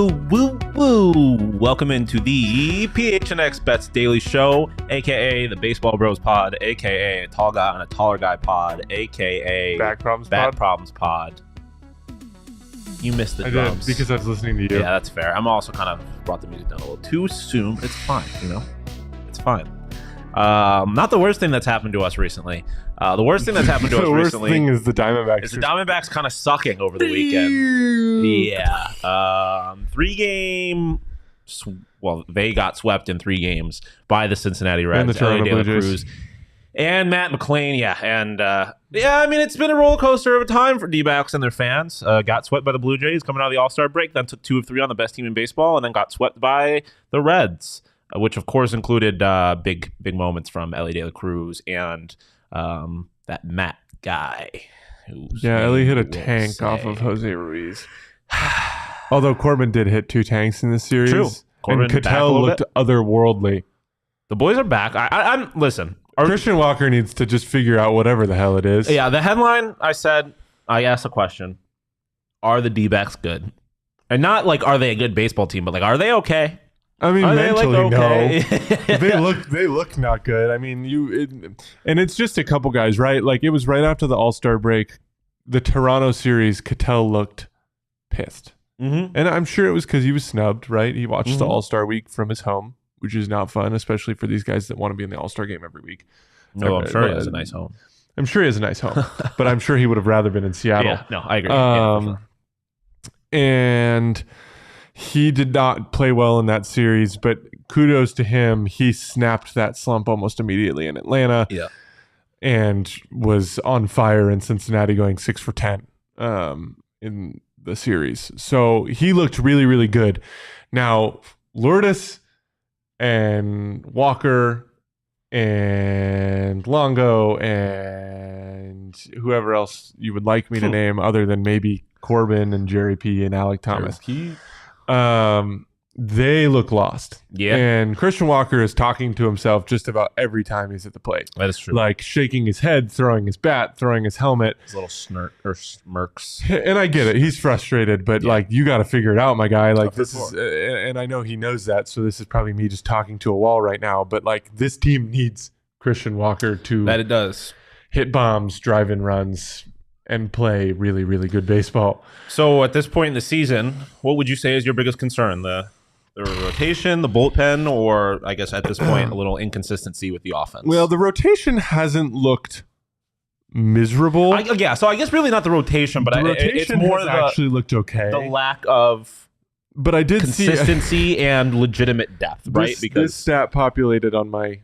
Woo woo! Welcome into the PHNX Bets Daily Show, aka the Baseball Bros Pod, aka a tall guy on a taller guy pod, aka Back Problems Pod. You missed the drums. Did, because I was listening to you. Yeah, that's fair. I'm also kind of brought the music down a little too soon. It's fine, It's fine. Not the worst thing that's happened to us recently. The worst thing that's happened to us recently. The worst thing is the Diamondbacks. Is the Diamondbacks kind of sucking over the weekend. Yeah. 3-game. Well, they got swept in 3 games by the Cincinnati Reds. And the Toronto Blue Jays. And Matt McClain, yeah. And, I mean, it's been a roller coaster of a time for D-Backs and their fans. Got swept by the Blue Jays coming out of the All-Star break, then took 2 of 3 on the best team in baseball, and then got swept by the Reds, which, of course, included big moments from Ellie De La Cruz and that Matt guy. Ellie hit a tank off of Jose Ruiz. Although Corbin did hit 2 tanks in this series. True. Corbin and Cattell looked otherworldly. The boys are back. I'm listen. Christian Walker needs to just figure out whatever the hell it is. Yeah, the headline, I asked a question. Are the D-backs good? And not like, are they a good baseball team, but like, are they okay? I mean, are mentally, they, like, okay? No. They look not good. I mean, and it's just a couple guys, right? Like, it was right after the All-Star break. The Toronto series, Cattell looked pissed. Mm-hmm. And I'm sure it was because he was snubbed, right? He watched the All-Star week from his home, which is not fun, especially for these guys that want to be in the All-Star game every week. No, I'm sure he has a nice home. I'm sure he has a nice home, but I'm sure he would have rather been in Seattle. Yeah, no, I agree. For sure. And he did not play well in that series, but kudos to him. He snapped that slump almost immediately in Atlanta. Yeah. And was on fire in Cincinnati, going 6 for 10 in the series. So he looked really, really good. Now, Lourdes and Walker and Longo and whoever else you would like me to name other than maybe Corbin and Jerry P and Alec Thomas. They look lost. Yeah. And Christian Walker is talking to himself just about every time he's at the plate. That is true. Like shaking his head, throwing his bat, throwing his helmet. His little smirks. And I get it. He's frustrated, but like, you got to figure it out, my guy. Like, this is, and I know he knows that. So this is probably me just talking to a wall right now. But like, this team needs Christian Walker to that it does hit bombs, drive in runs, and play really, really good baseball. So at this point in the season, what would you say is your biggest concern? The rotation, the bullpen, or I guess at this point, a little inconsistency with the offense? Well, the rotation hasn't looked miserable. So I guess really not the rotation, but it's more has actually looked okay. The lack of but I did consistency and legitimate depth, right? Because this stat populated on my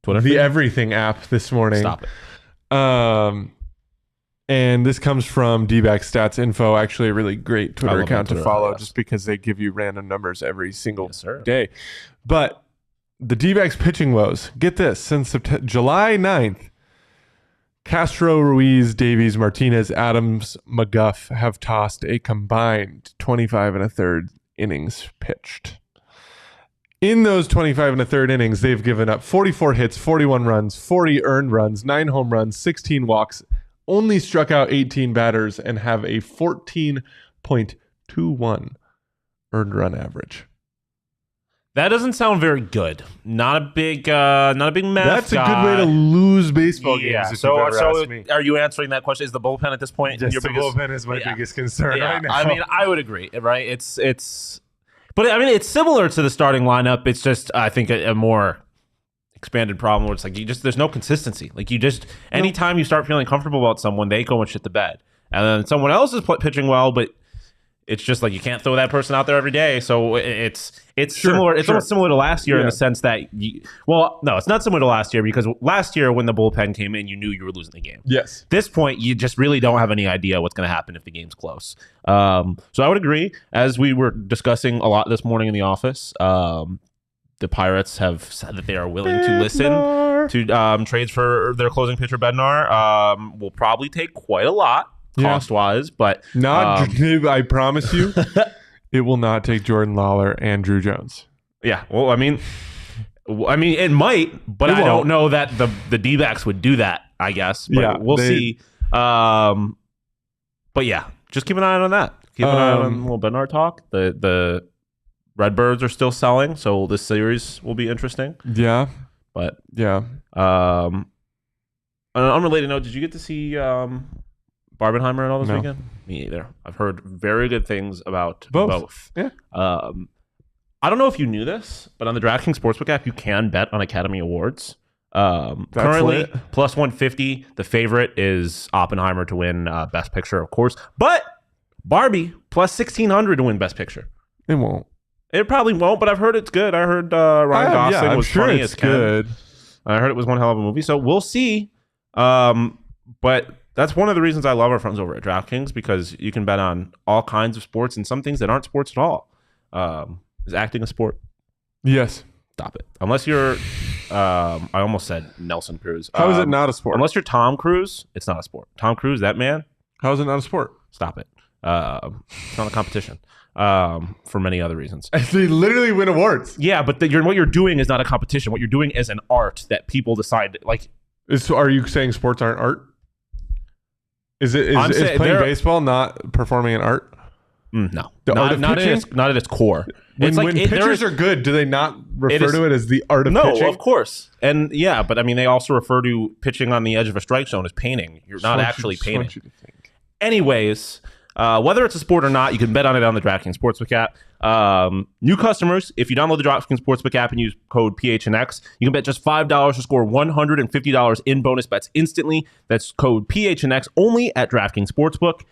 Twitter feed? Everything app this morning. Stop it. And this comes from D-Backs Stats Info, actually a really great Twitter account to follow just because they give you random numbers every single day. But the D-Backs pitching woes, get this, since July 9th, Castro, Ruiz, Davies, Martinez, Adams, McGuff have tossed a combined 25 1/3 innings pitched. In those 25 1/3 innings, they've given up 44 hits, 41 runs, 40 earned runs, 9 home runs, 16 walks, only struck out 18 batters, and have a 14.21 earned run average. That doesn't sound very good. Not a big math That's guy. a good way to lose baseball games. Yeah. If So you've ever asked me. Are you answering that question? Is the bullpen at this point? Yes, bullpen is my biggest concern right now. I mean, I would agree, right? But I mean, it's similar to the starting lineup. It's just, I think, a more expanded problem where it's like there's no consistency. Like anytime you start feeling comfortable about someone, they go and shit the bed, and then someone else is pitching well, but it's just like you can't throw that person out there every day. So it's similar. It's almost similar to last year in the sense that no, it's not similar to last year because last year when the bullpen came in, you knew you were losing the game. Yes. This point, you just really don't have any idea what's going to happen if the game's close. So I would agree, as we were discussing a lot this morning in the office. The Pirates have said that they are willing to listen to trades for their closing pitcher, Bednar. Will probably take quite a lot cost-wise, but... I promise you, it will not take Jordan Lawler and Drew Jones. Yeah, well, I mean, it might, but I don't know that the D-backs would do that, I guess. But we'll see. But yeah, just keep an eye on that. Keep an eye on a little Bednar talk. The Redbirds are still selling, so this series will be interesting. Yeah. But yeah. On an unrelated note, did you get to see Barbenheimer and all this weekend? Me either. I've heard very good things about both. Yeah. I don't know if you knew this, but on the DraftKings Sportsbook app, you can bet on Academy Awards. Currently, lit. plus 150. The favorite is Oppenheimer to win Best Picture, of course. But Barbie, plus 1,600 to win Best Picture. It won't. It probably won't, but I've heard it's good. I heard Ryan Gosling was sure funny it's as Ken. good. I heard it was one hell of a movie, so we'll see. But that's one of the reasons I love our friends over at DraftKings, because you can bet on all kinds of sports and some things that aren't sports at all. Is acting a sport? Yes. Stop it. Unless you're, I almost said Nelson Cruz. How is it not a sport? Unless you're Tom Cruise, it's not a sport. Tom Cruise, that man. How is it not a sport? Stop it. It's not a competition. For many other reasons. They literally win awards. Yeah, but what you're doing is not a competition. What you're doing is an art that people decide. Like, are you saying sports aren't art? Is playing baseball not performing an art? No, not at its core. When pitchers are good, do they not refer to it as the art of pitching? No, of course. And yeah, but I mean, they also refer to pitching on the edge of a strike zone as painting. You're not actually painting. Anyways, whether it's a sport or not, you can bet on it on the DraftKings Sportsbook app. New customers, if you download the DraftKings Sportsbook app and use code PHNX, you can bet just $5 to score $150 in bonus bets instantly. That's code PHNX only at DraftKings Sportsbook.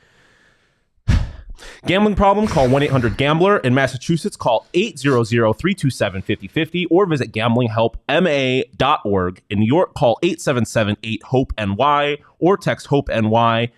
Gambling problem? Call 1-800-GAMBLER. In Massachusetts, call 800-327-5050 or visit gamblinghelpma.org. In New York, call 877-8-HOPE-NY or text HOPE-NY.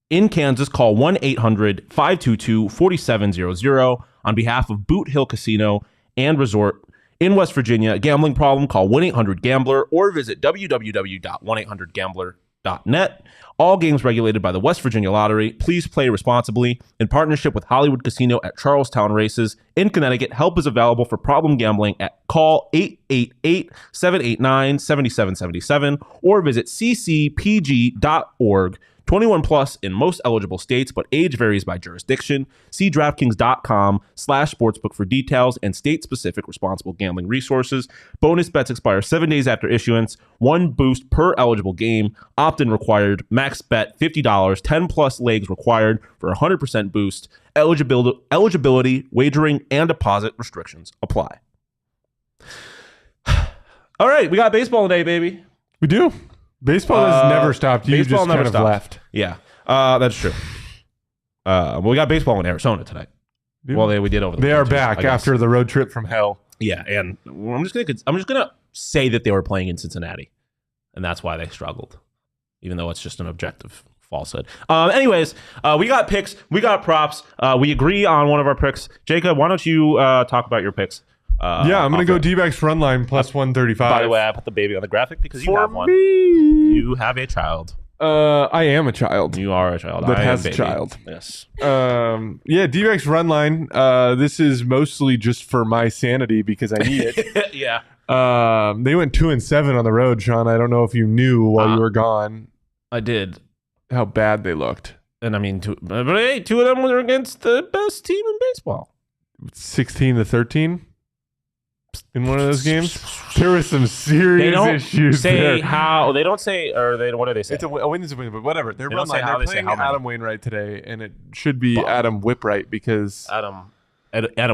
In Kansas, call 1-800-522-4700. On behalf of Boot Hill Casino and Resort in West Virginia, gambling problem? Call 1-800-GAMBLER or visit www.1800gambler.net. All games regulated by the West Virginia Lottery. Please play responsibly. In partnership with Hollywood Casino at Charlestown Races in Connecticut, help is available for problem gambling at call 888-789-7777 or visit ccpg.org. 21 plus in most eligible states, but age varies by jurisdiction. See DraftKings.com/sportsbook for details and state-specific responsible gambling resources. Bonus bets expire 7 days after issuance. 1 boost per eligible game. Opt-in required. Max bet $50. 10 plus legs required for a 100% boost. Eligibility, wagering, and deposit restrictions apply. All right, we got baseball today, baby. We do. Baseball has never stopped. You just kind of left. Yeah, that's true. Well, we got baseball in Arizona tonight. Well, we did over the They are back after the road trip from hell. Yeah, and I'm just gonna say that they were playing in Cincinnati, and that's why they struggled, even though it's just an objective falsehood. Anyways, we got picks, we got props. We agree on one of our picks. Jacob, why don't you talk about your picks? I'm going to go D-Backs run line plus 135. By the way, I put the baby on the graphic because you have one. You have a child. I am a child. You are a child. That has a child. Yes. D-Backs run line. This is mostly just for my sanity because I need it. Yeah. They went 2-7 on the road, Sean. I don't know if you knew while you were gone. I did. How bad they looked. And I mean, two of them were against the best team in baseball. 16-13. In one of those games, there were some serious issues. They don't say, or they. What do they say? It's a win is a win, but whatever. They're playing how Adam Wainwright today, and it should be Adam Whipwright because Adam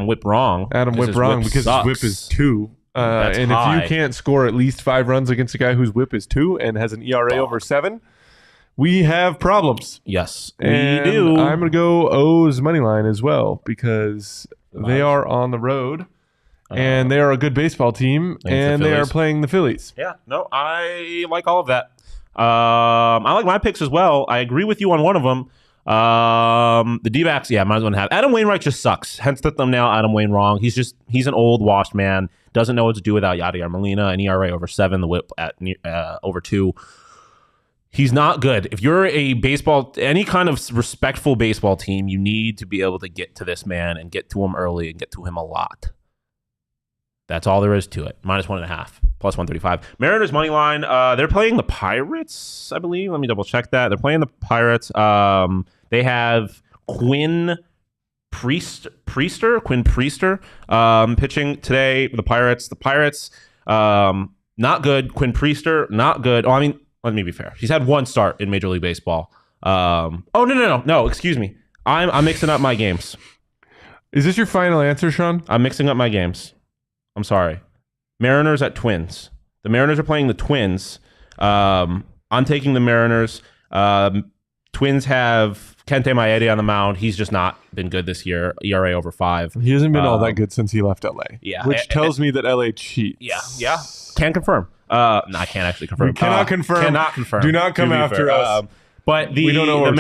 Whip wrong. Adam Whip wrong because his whip is 2. And high. If you can't score at least 5 runs against a guy whose whip is 2 and has an ERA over 7, we have problems. Yes, we do. I'm gonna go O's money line as well because they are on the road. And they are a good baseball team, and they are playing the Phillies. Yeah, no, I like all of that. I like my picks as well. I agree with you on one of them. The D-backs, might as well have. Adam Wainwright just sucks. Hence the thumbnail, Adam Wain wrong. He's an old, washed man. Doesn't know what to do without Yadier Molina, an ERA over 7, the whip at over 2. He's not good. If you're any kind of respectful baseball team, you need to be able to get to this man and get to him early and get to him a lot. That's all there is to it. -1.5, plus 135. Mariners money line. They're playing the Pirates, I believe. Let me double check that. They're playing the Pirates. They have Quinn Quinn Priester, pitching today for the Pirates. The Pirates, not good. Quinn Priester, not good. Oh, I mean, let me be fair. He's had one start in Major League Baseball. No. Excuse me. I'm mixing up my games. Is this your final answer, Shawn? I'm mixing up my games. I'm sorry. Mariners at Twins. The Mariners are playing the Twins. I'm taking the Mariners. Twins have Kente Maeda on the mound. He's just not been good this year. ERA over 5. He hasn't been all that good since he left LA. Yeah. Which tells me that LA cheats. Yeah. Can confirm. No, I can't actually confirm. Cannot confirm. Do not come after us. But we don't know what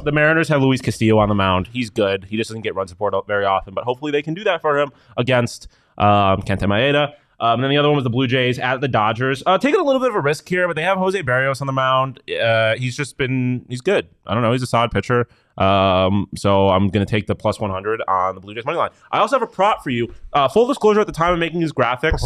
the Mariners have Luis Castillo on the mound. He's good. He just doesn't get run support very often, but hopefully they can do that for him against Kente Maeda. And then the other one was the Blue Jays at the Dodgers. Taking a little bit of a risk here, but they have Jose Barrios on the mound. He's good. I don't know. He's a solid pitcher. So I'm going to take the plus 100 on the Blue Jays money line. I also have a prop for you. Full disclosure, at the time of making these graphics,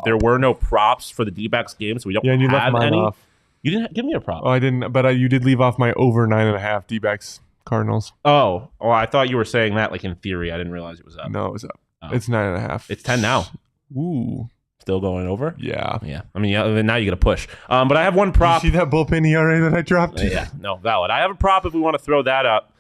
there were no props for the D-backs game, so we don't have any. Off. You didn't give me a prop. Oh, I didn't, but you did leave off my over 9.5 D-Backs-Cardinals. Oh, well, I thought you were saying that like in theory. I didn't realize it was up. No, it was up. Oh. It's 9.5. It's 10 now. Ooh. Still going over? Yeah. I mean, now you got to push. But I have one prop. Did you see that bullpen ERA that I dropped? Yeah, no, valid. I have a prop if we want to throw that up.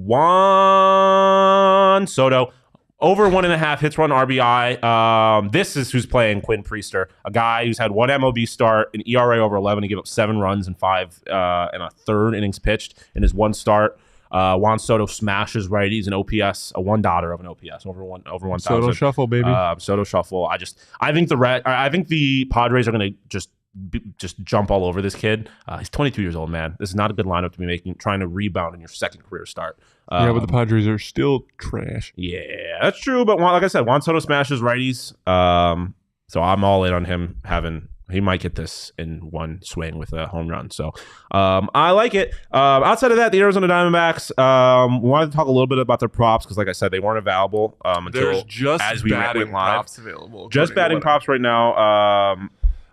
Juan Soto. Over 1.5 hits, run, RBI. This is who's playing Quinn Priester, a guy who's had one MLB start, an ERA over 11. He gave up 7 runs and 5 and a third innings pitched in his one start. Juan Soto smashes righties, an OPS, a $1 of an OPS over 1,000. Soto shuffle, baby. Soto shuffle. I think the Padres are going to just jump all over this kid. He's 22 years old, man. This is not a good lineup to be trying to rebound in your second career start. But the Padres are still trash. Yeah, that's true. But like I said, Juan Soto smashes righties. So I'm all in on him he might get this in one swing with a home run. So I like it. Outside of that, the Arizona Diamondbacks, wanted to talk a little bit about their props because, like I said, they weren't available until as we went live. Props available. Just batting props right now.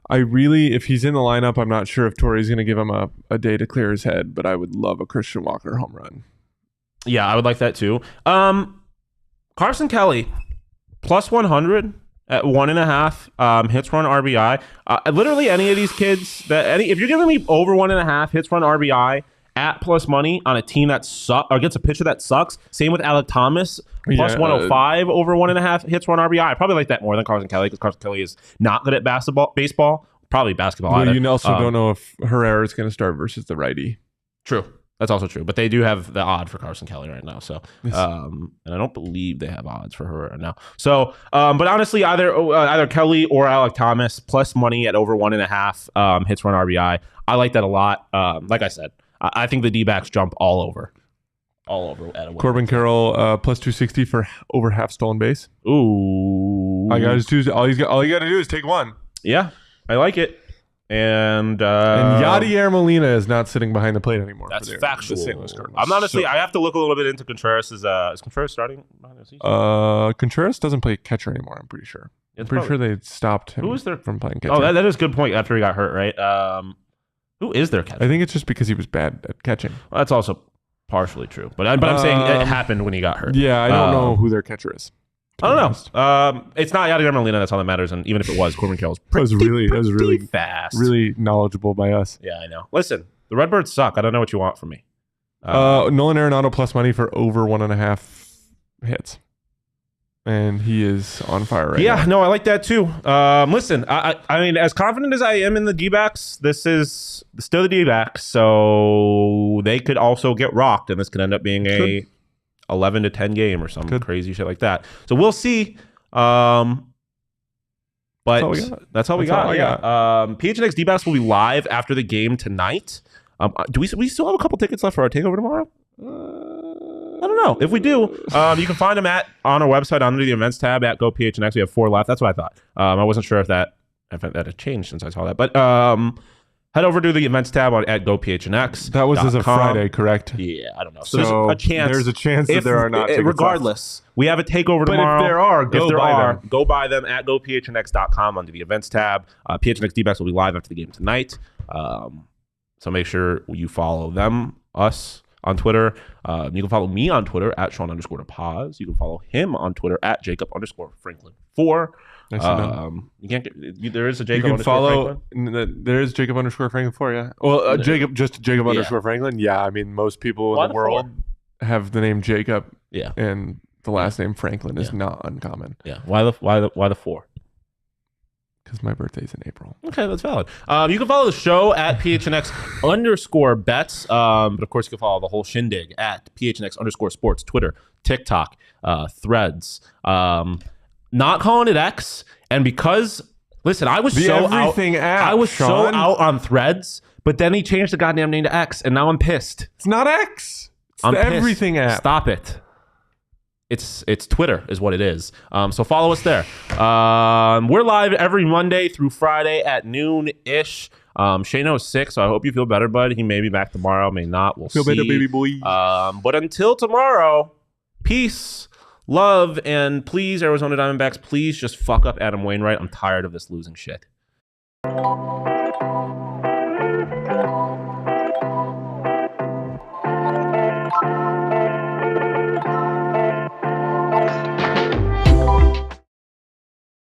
If he's in the lineup, I'm not sure if Torrey's going to give him a day to clear his head, but I would love a Christian Walker home run. Yeah, I would like that too. Carson Kelly, plus 100 at 1.5 hits, run, RBI. Literally any of these kids, if you're giving me over 1.5 hits, run, RBI at plus money on a team that sucks or against a pitcher that sucks, same with Alec Thomas, plus 105 over 1.5 hits, run, RBI. I probably like that more than Carson Kelly because Carson Kelly is not good at baseball, probably basketball. Well, you also don't know if Herrera is going to start versus the righty. True. That's also true, but they do have the odd for Carson Kelly right now. So, and I don't believe they have odds for her right now. So, but honestly, either Kelly or Alec Thomas plus money at over 1.5 hits, run, RBI. I like that a lot. Like I said, I think the D-backs jump all over at a win. Corbin Carroll plus 260 for over half stolen base. Ooh, all you got to do is take one. Yeah, I like it. And Yadier Molina is not sitting behind the plate anymore. That's factual. The St. Louis Cardinals. I have to look a little bit into Contreras. Is Contreras starting behind the season? Contreras doesn't play catcher anymore, I'm pretty sure. I'm pretty sure they stopped him from playing catcher. Oh, that is a good point after he got hurt, right? Who is their catcher? I think it's just because he was bad at catching. Well, that's also partially true. But I'm saying it happened when he got hurt. Yeah, I don't know who their catcher is. I don't know. It's not Yadier Molina. That's all that matters. And even if it was, Corbin Carroll's pretty fast. Really knowledgeable by us. Yeah, I know. Listen, the Redbirds suck. I don't know what you want from me. Nolan Arenado plus money for over 1.5 hits. And he is on fire right now. Yeah, no, I like that too. Listen, I mean, as confident as I am in the D-backs, this is still the D-backs. So they could also get rocked. And this could end up being a 11-10 game or some crazy shit like that. So we'll see. But that's all we got. PHNX D-backs will be live after the game tonight. Do we still have a couple tickets left for our takeover tomorrow? I don't know. If we do, you can find them on our website under the events tab at GoPHNX. We have 4 left. That's what I thought. I wasn't sure if that had changed since I saw that. But head over to the events tab at GoPHNX. That was as of Friday, correct? Yeah, I don't know. So there's a chance that there are not tickets regardless, left. We have a takeover tomorrow. But if there are, go buy them at GoPHNX.com under the events tab. PHNX D-backs will be live after the game tonight. So make sure you follow them, us, on Twitter. You can follow me on Twitter at Shawn_pause. You can follow him on Twitter at Jacob_Franklin4. You can't get, there is a Jacob. You can follow. Franklin. There is Jacob_Franklin4. Yeah. Well, Jacob_Franklin. Yeah. I mean, most people in the world have the name Jacob. Yeah. And the last name Franklin is not uncommon. Yeah. Why the 4? Because my birthday's in April. Okay, that's valid. You can follow the show at PHNX_bets. But of course, you can follow the whole shindig at PHNX_sports, Twitter, TikTok, Threads. Not calling it X. And because, listen, I was so out on Threads, but then he changed the goddamn name to X, and now I'm pissed. It's not X. It's the everything app. Stop it. It's Twitter is what it is. So follow us there. We're live every Monday through Friday at noon-ish. Shano's sick, so I hope you feel better, bud. He may be back tomorrow, may not. We'll see. Feel better, baby boy. But until tomorrow, peace, love, and please, Arizona Diamondbacks, please just fuck up Adam Wainwright. I'm tired of this losing shit.